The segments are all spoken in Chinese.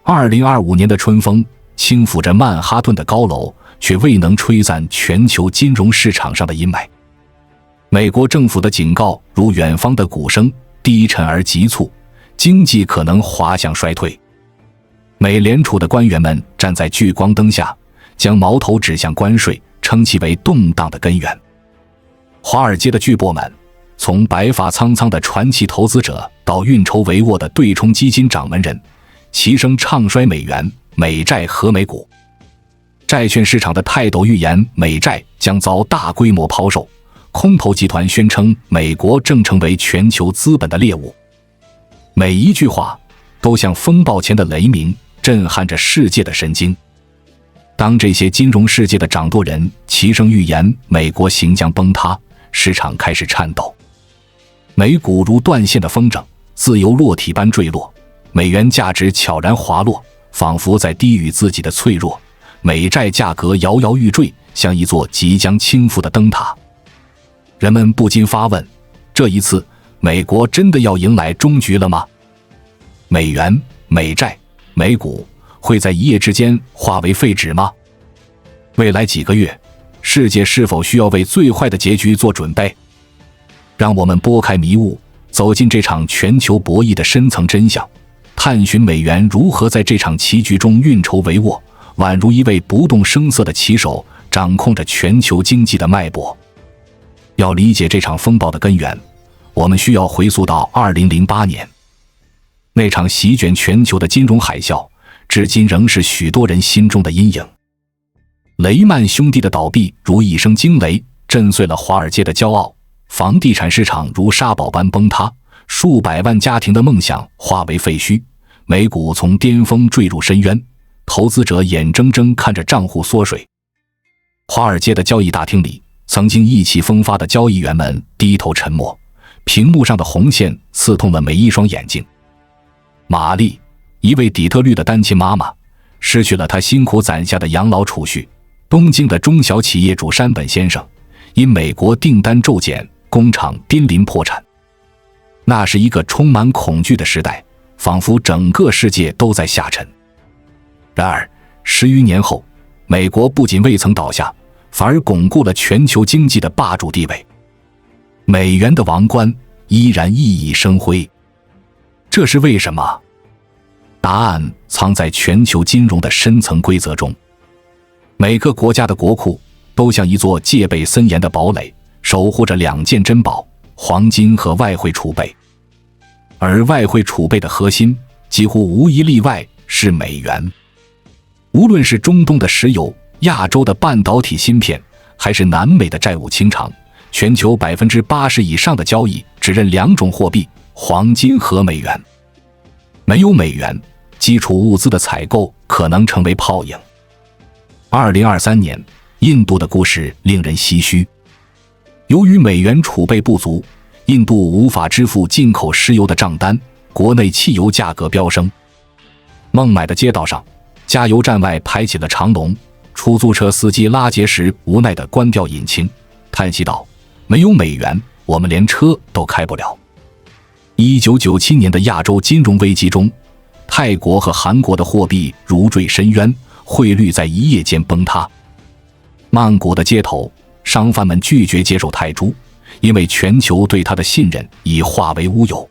2025年的春风轻抚着曼哈顿的高楼，却未能吹散全球金融市场上的阴霾。美国政府的警告如远方的鼓声，低沉而急促，经济可能滑向衰退。美联储的官员们站在聚光灯下，将矛头指向关税，称其为动荡的根源。华尔街的巨擘们，从白发苍苍的传奇投资者到运筹帷幄的对冲基金掌门人，齐声唱衰美元、美债和美股。债券市场的泰斗预言美债将遭大规模抛售，空头集团宣称美国正成为全球资本的猎物。每一句话都像风暴前的雷鸣，震撼着世界的神经。当这些金融世界的掌舵人齐声预言美国行将崩塌，市场开始颤抖。美股如断线的风筝，自由落体般坠落，美元价值悄然滑落，仿佛在低语自己的脆弱。美债价格摇摇欲坠，像一座即将倾覆的灯塔。人们不禁发问，这一次美国真的要迎来终局了吗？美元、美债、美股会在一夜之间化为废纸吗？未来几个月，世界是否需要为最坏的结局做准备？让我们拨开迷雾，走进这场全球博弈的深层真相，探寻美元如何在这场棋局中运筹帷幄，宛如一位不动声色的棋手，掌控着全球经济的脉搏。要理解这场风暴的根源，我们需要回溯到2008年。那场席卷全球的金融海啸，至今仍是许多人心中的阴影。雷曼兄弟的倒闭如一声惊雷，震碎了华尔街的骄傲，房地产市场如沙堡般崩塌，数百万家庭的梦想化为废墟，美股从巅峰坠入深渊，投资者眼睁睁看着账户缩水。华尔街的交易大厅里，曾经意气风发的交易员们低头沉默，屏幕上的红线刺痛了每一双眼睛。玛丽，一位底特律的单亲妈妈，失去了她辛苦攒下的养老储蓄。东京的中小企业主山本先生，因美国订单骤减，工厂濒临破产。那是一个充满恐惧的时代，仿佛整个世界都在下沉。然而10余年后，美国不仅未曾倒下，反而巩固了全球经济的霸主地位。美元的王冠依然熠熠生辉。这是为什么？答案藏在全球金融的深层规则中。每个国家的国库都像一座戒备森严的堡垒，守护着两件珍宝：黄金和外汇储备。而外汇储备的核心几乎无一例外是美元。无论是中东的石油、亚洲的半导体芯片，还是南美的债务清偿，全球80%以上的交易只认两种货币：黄金和美元。没有美元，基础物资的采购可能成为泡影。2023年，印度的故事令人唏嘘。由于美元储备不足，印度无法支付进口石油的账单，国内汽油价格飙升。孟买的街道上，加油站外排起了长龙，出租车司机拉劫时无奈地关掉引擎，叹息道：没有美元，我们连车都开不了。1997年的亚洲金融危机中，泰国和韩国的货币如坠深渊，汇率在一夜间崩塌。曼谷的街头，商贩们拒绝接受泰铢，因为全球对它的信任已化为乌有。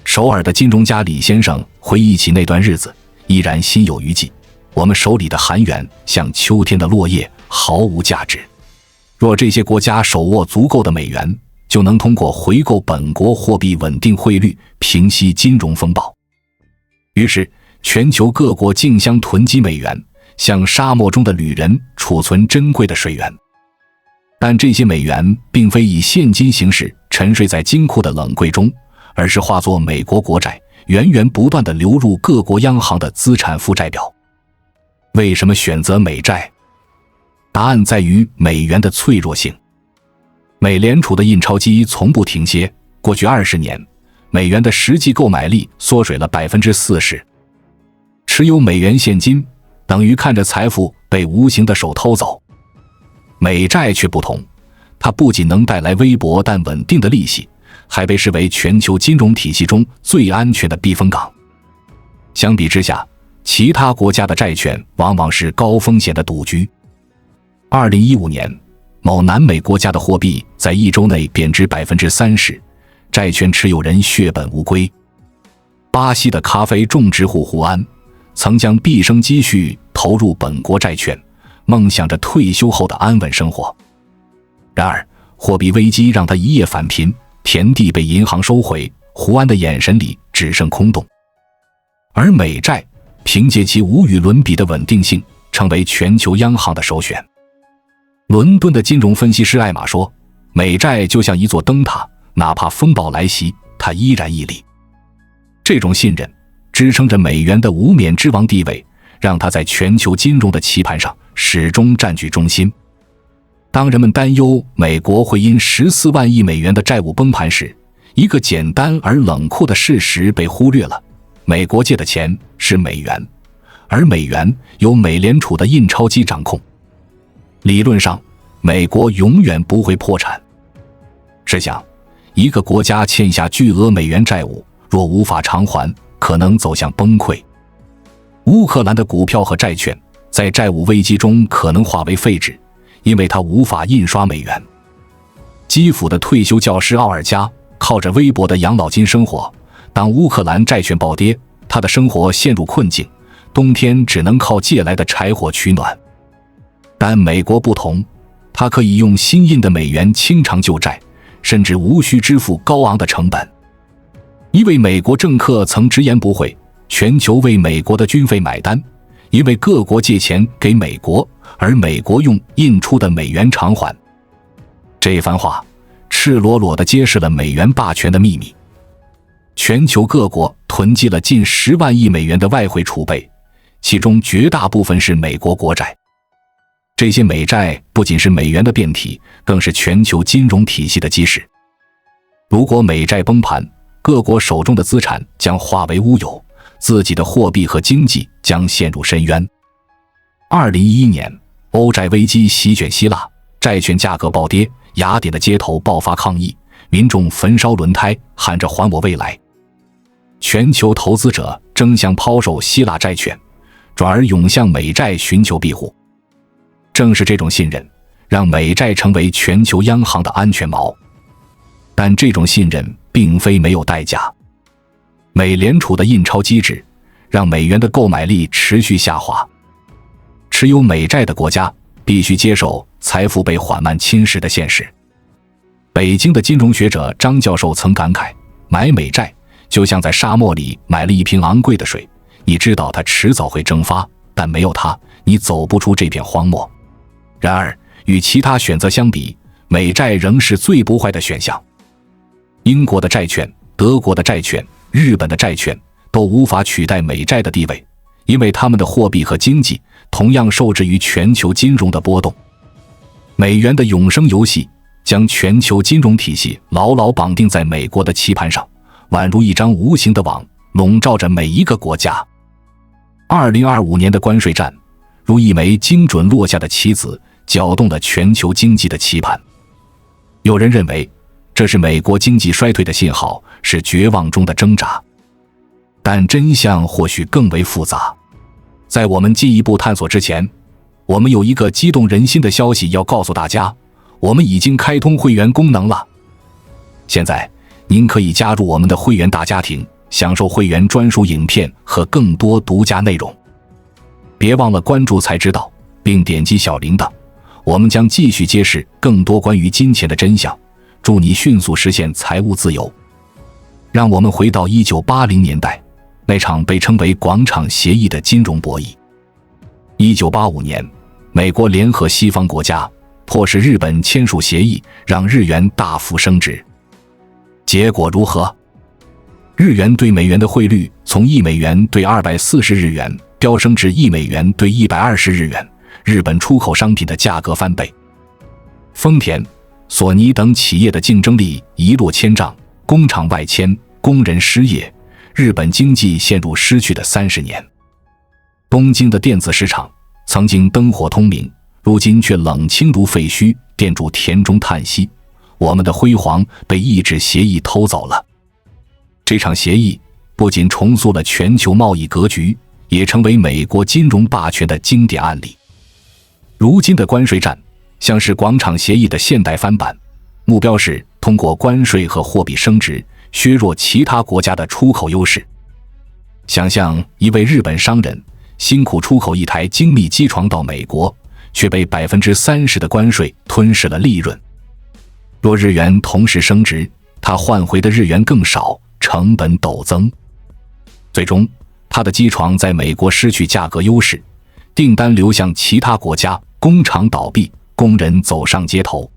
首尔的金融家李先生回忆起那段日子，依然心有余悸。我们手里的韩元像秋天的落叶，毫无价值。若这些国家手握足够的美元，就能通过回购本国货币稳定汇率，平息金融风暴。于是全球各国竞相囤积美元，像沙漠中的旅人储存珍贵的水源。但这些美元并非以现金形式沉睡在金库的冷柜中，而是化作美国国债，源源不断地流入各国央行的资产负债表。为什么选择美债？答案在于美元的脆弱性。美联储的印钞机从不停歇，过去20年，美元的实际购买力缩水了40%。持有美元现金等于看着财富被无形的手偷走。美债却不同，它不仅能带来微薄但稳定的利息，还被视为全球金融体系中最安全的避风港。相比之下，其他国家的债券往往是高风险的赌局。2015年，某南美国家的货币在1周内贬值30%，债券持有人血本无归。巴西的咖啡种植户胡安曾将毕生积蓄投入本国债券，梦想着退休后的安稳生活。然而，货币危机让他一夜返贫，田地被银行收回，胡安的眼神里只剩空洞。而美债凭借其无与伦比的稳定性，成为全球央行的首选。伦敦的金融分析师艾玛说，美债就像一座灯塔，哪怕风暴来袭，它依然屹立。这种信任支撑着美元的无冕之王地位，让它在全球金融的棋盘上始终占据中心。当人们担忧美国会因14万亿美元的债务崩盘时，一个简单而冷酷的事实被忽略了：美国借的钱是美元，而美元由美联储的印钞机掌控。理论上，美国永远不会破产。试想，一个国家欠下巨额美元债务，若无法偿还，可能走向崩溃。乌克兰的股票和债券在债务危机中可能化为废纸，因为它无法印刷美元。基辅的退休教师奥尔加靠着微薄的养老金生活，当乌克兰债券暴跌，他的生活陷入困境，冬天只能靠借来的柴火取暖。但美国不同，它可以用新印的美元清偿旧债，甚至无需支付高昂的成本。一位美国政客曾直言不讳，全球为美国的军费买单，因为各国借钱给美国，而美国用印出的美元偿还。这番话赤裸裸地揭示了美元霸权的秘密。全球各国囤积了近10万亿美元的外汇储备，其中绝大部分是美国国债。这些美债不仅是美元的变体，更是全球金融体系的基石。如果美债崩盘，各国手中的资产将化为乌有，自己的货币和经济将陷入深渊。2011年，欧债危机席卷希腊，债券价格暴跌，雅典的街头爆发抗议，民众焚烧轮胎，喊着还我未来。全球投资者争相抛售希腊债券，转而涌向美债寻求庇护。正是这种信任，让美债成为全球央行的安全锚。但这种信任并非没有代价。美联储的印钞机制让美元的购买力持续下滑。持有美债的国家必须接受财富被缓慢侵蚀的现实。北京的金融学者张教授曾感慨，买美债就像在沙漠里买了一瓶昂贵的水，你知道它迟早会蒸发，但没有它，你走不出这片荒漠。然而，与其他选择相比，美债仍是最不坏的选项。英国的债券、德国的债券、日本的债券都无法取代美债的地位，因为他们的货币和经济同样受制于全球金融的波动。美元的永生游戏将全球金融体系牢牢绑定在美国的棋盘上，宛如一张无形的网，笼罩着每一个国家。2025年的关税战如一枚精准落下的棋子，搅动了全球经济的棋盘。有人认为这是美国经济衰退的信号，是绝望中的挣扎。但真相或许更为复杂。在我们进一步探索之前，我们有一个激动人心的消息要告诉大家，我们已经开通会员功能了。现在您可以加入我们的会员大家庭，享受会员专属影片和更多独家内容。别忘了关注才知道，并点击小铃铛，我们将继续揭示更多关于金钱的真相，祝你迅速实现财务自由。让我们回到1980年代，那场被称为广场协议的金融博弈。1985年，美国联合西方国家迫使日本签署协议，让日元大幅升值。结果如何？日元对美元的汇率从1美元对240日元飙升至1美元对120日元，日本出口商品的价格翻倍。丰田、索尼等企业的竞争力一落千丈，工厂外迁，工人失业，日本经济陷入失去的30年。东京的电子市场曾经灯火通明，如今却冷清如废墟，店主田中叹息，我们的辉煌被一纸协议偷走了。这场协议不仅重塑了全球贸易格局，也成为美国金融霸权的经典案例。如今的关税战像是广场协议的现代翻版，目标是通过关税和货币升值削弱其他国家的出口优势。想象一位日本商人辛苦出口一台精密机床到美国，却被 30% 的关税吞噬了利润。若日元同时升值，他换回的日元更少，成本陡增。最终，他的机床在美国失去价格优势，订单流向其他国家，工厂倒闭，工人走上街头。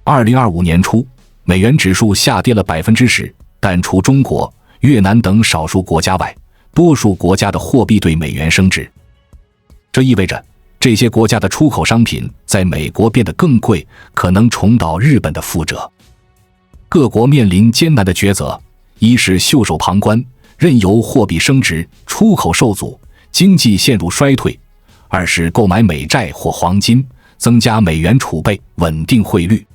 2025年初，美元指数下跌了 10%， 但除中国、越南等少数国家外，多数国家的货币对美元升值。这意味着这些国家的出口商品在美国变得更贵，可能重蹈日本的覆辙。各国面临艰难的抉择：一是袖手旁观，任由货币升值，出口受阻，经济陷入衰退；二是购买美债或黄金，增加美元储备，稳定汇率。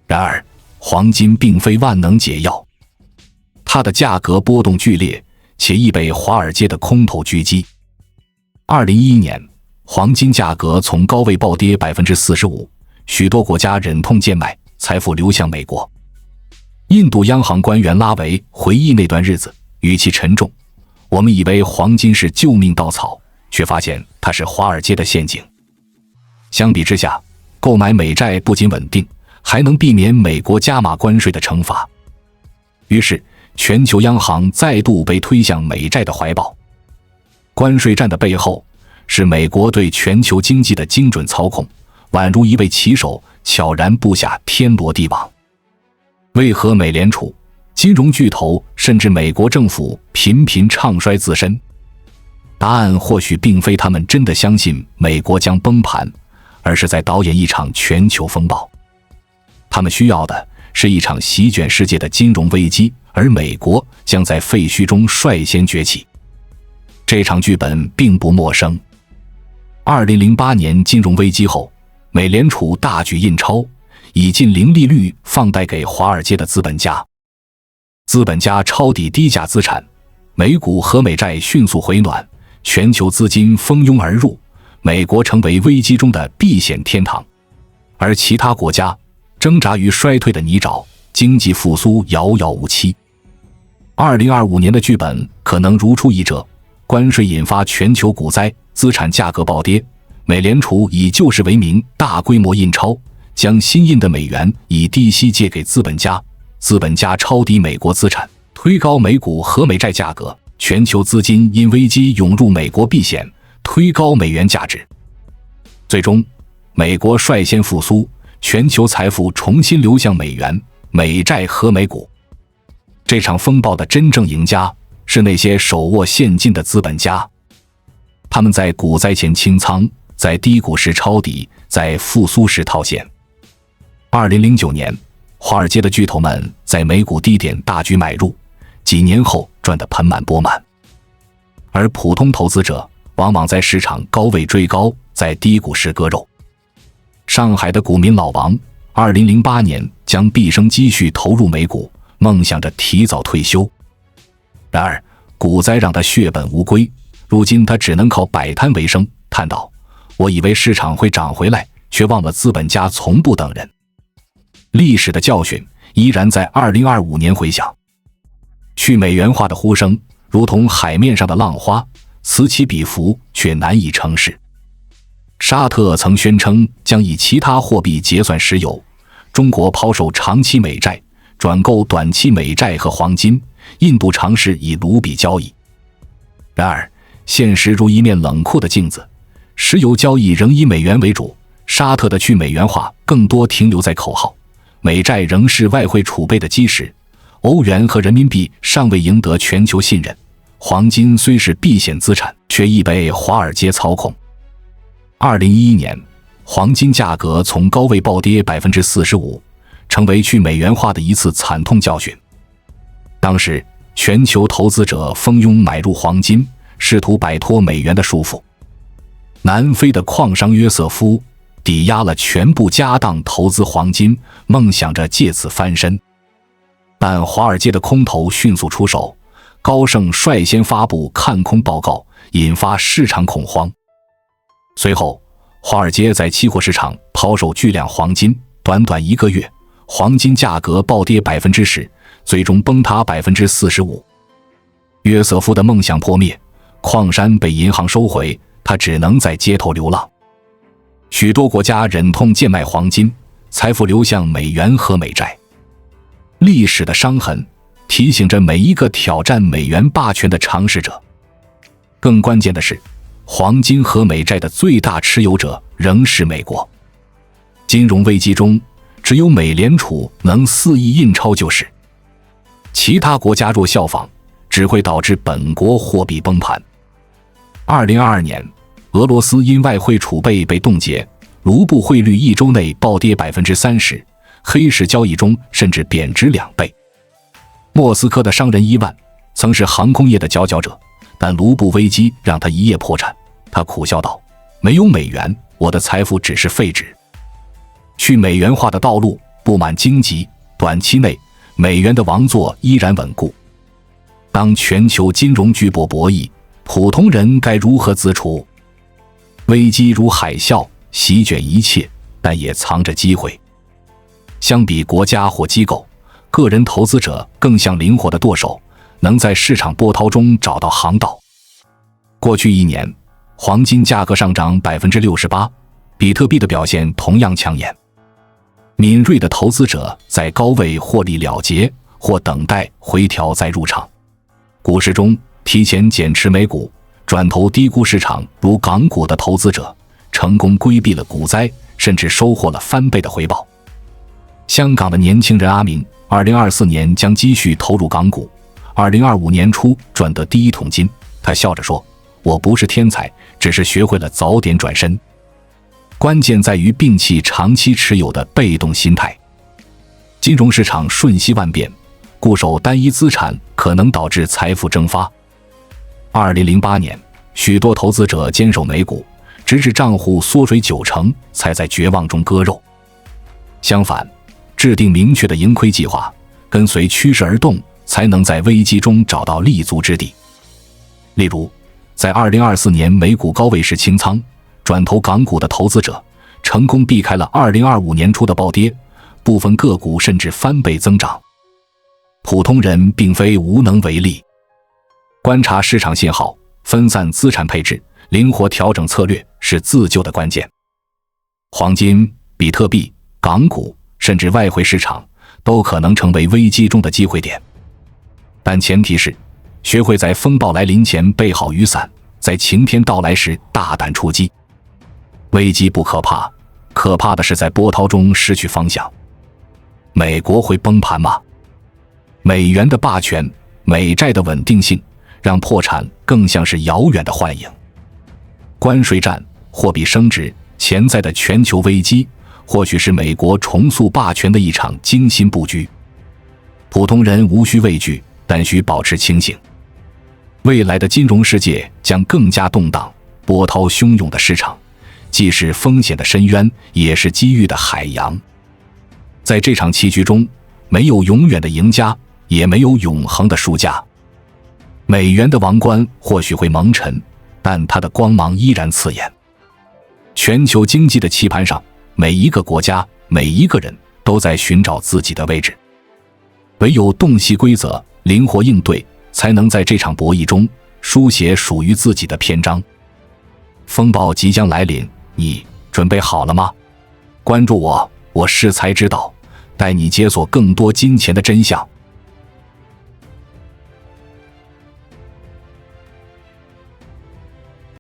然而，黄金并非万能解药，它的价格波动剧烈，且易被华尔街的空头狙击。2011年，黄金价格从高位暴跌 45%， 许多国家忍痛贱卖，财富流向美国。印度央行官员拉维回忆那段日子，语气沉重：我们以为黄金是救命稻草，却发现它是华尔街的陷阱。相比之下，购买美债不仅稳定，还能避免美国加码关税的惩罚。于是，全球央行再度被推向美债的怀抱。关税战的背后，是美国对全球经济的精准操控，宛如一位棋手悄然布下天罗地网。为何美联储、金融巨头甚至美国政府频频唱衰自身？答案或许并非他们真的相信美国将崩盘，而是在导演一场全球风暴。他们需要的是一场席卷世界的金融危机，而美国将在废墟中率先崛起。这场剧本并不陌生。2008年金融危机后，美联储大举印钞，以近零利率放贷给华尔街的资本家。资本家抄底低价资产，美股和美债迅速回暖，全球资金蜂拥而入，美国成为危机中的避险天堂。而其他国家挣扎于衰退的泥沼，经济复苏遥遥无期。2025年的剧本可能如出一辙，关税引发全球股灾，资产价格暴跌，美联储以救市为名大规模印钞，将新印的美元以低息借给资本家，资本家抄底美国资产，推高美股和美债价格，全球资金因危机涌入美国避险，推高美元价值。最终，美国率先复苏，全球财富重新流向美元、美债和美股。这场风暴的真正赢家是那些手握现金的资本家，他们在股灾前清仓，在低谷时抄底，在复苏时套现。2009年，华尔街的巨头们在美股低点大举买入，几年后赚得盆满钵满。而普通投资者往往在市场高位追高，在低谷时割肉。上海的股民老王2008年将毕生积蓄投入美股，梦想着提早退休。然而股灾让他血本无归，如今他只能靠摆摊为生，叹道：我以为市场会涨回来，却忘了资本家从不等人。历史的教训依然在2025年回响，去美元化的呼声如同海面上的浪花，此起彼伏，却难以成事。沙特曾宣称将以其他货币结算石油，中国抛售长期美债，转购短期美债和黄金，印度尝试以卢比交易。然而现实如一面冷酷的镜子，石油交易仍以美元为主，沙特的去美元化更多停留在口号，美债仍是外汇储备的基石，欧元和人民币尚未赢得全球信任，黄金虽是避险资产，却易被华尔街操控。2011年，黄金价格从高位暴跌 45%， 成为去美元化的一次惨痛教训。当时全球投资者蜂拥买入黄金，试图摆脱美元的束缚。南非的矿商约瑟夫抵押了全部家当投资黄金，梦想着借此翻身。但华尔街的空头迅速出手，高盛率先发布看空报告，引发市场恐慌。随后，华尔街在期货市场抛售巨量黄金，短短1个月，黄金价格暴跌 10%， 最终崩塌 45%。约瑟夫的梦想破灭，矿山被银行收回，他只能在街头流浪。许多国家忍痛贱卖黄金，财富流向美元和美债。历史的伤痕提醒着每一个挑战美元霸权的尝试者。更关键的是，黄金和美债的最大持有者仍是美国。金融危机中，只有美联储能肆意印钞救市，其他国家若效仿，只会导致本国货币崩盘。2022年，俄罗斯因外汇储备被冻结，卢布汇率1周内暴跌 30%， 黑市交易中甚至贬值2倍。莫斯科的商人伊万曾是航空业的佼佼者，但卢布危机让他一夜破产。他苦笑道：“没有美元，我的财富只是废纸。”去美元化的道路布满荆棘，短期内美元的王座依然稳固。当全球金融巨擘博弈，普通人该如何自处？危机如海啸席卷一切，但也藏着机会。相比国家或机构，个人投资者更像灵活的舵手，能在市场波涛中找到航道。过去1年，黄金价格上涨 68%， 比特币的表现同样抢眼。敏锐的投资者在高位获利了结，或等待回调再入场。股市中提前减持美股，转投低估市场如港股的投资者，成功规避了股灾，甚至收获了翻倍的回报。香港的年轻人阿明2024年将积蓄投入港股，2025年初赚得第1桶金。他笑着说：“我不是天才，只是学会了早点转身。”关键在于摒弃长期持有的被动心态。金融市场瞬息万变，固守单一资产可能导致财富蒸发。2008年，许多投资者坚守美股，直至账户缩水90%，才在绝望中割肉。相反，制定明确的盈亏计划，跟随趋势而动，才能在危机中找到立足之地。例如，在2024年美股高位时清仓，转投港股的投资者成功避开了2025年初的暴跌，部分个股甚至翻倍增长。普通人并非无能为力，观察市场信号，分散资产配置，灵活调整策略是自救的关键。黄金、比特币、港股甚至外汇市场都可能成为危机中的机会点，但前提是学会在风暴来临前备好雨伞，在晴天到来时大胆出击。危机不可怕，可怕的是在波涛中失去方向。美国会崩盘吗？美元的霸权，美债的稳定性，让破产更像是遥远的幻影。关税战、货币升值、潜在的全球危机，或许是美国重塑霸权的一场精心布局。普通人无需畏惧，但需保持清醒。未来的金融世界将更加动荡，波涛汹涌的市场既是风险的深渊，也是机遇的海洋。在这场棋局中，没有永远的赢家，也没有永恒的输家。美元的王冠或许会蒙尘，但它的光芒依然刺眼。全球经济的棋盘上，每一个国家，每一个人都在寻找自己的位置。唯有洞悉规则，灵活应对，才能在这场博弈中书写属于自己的篇章。风暴即将来临，你准备好了吗？关注我，我是才知道，带你解锁更多金钱的真相。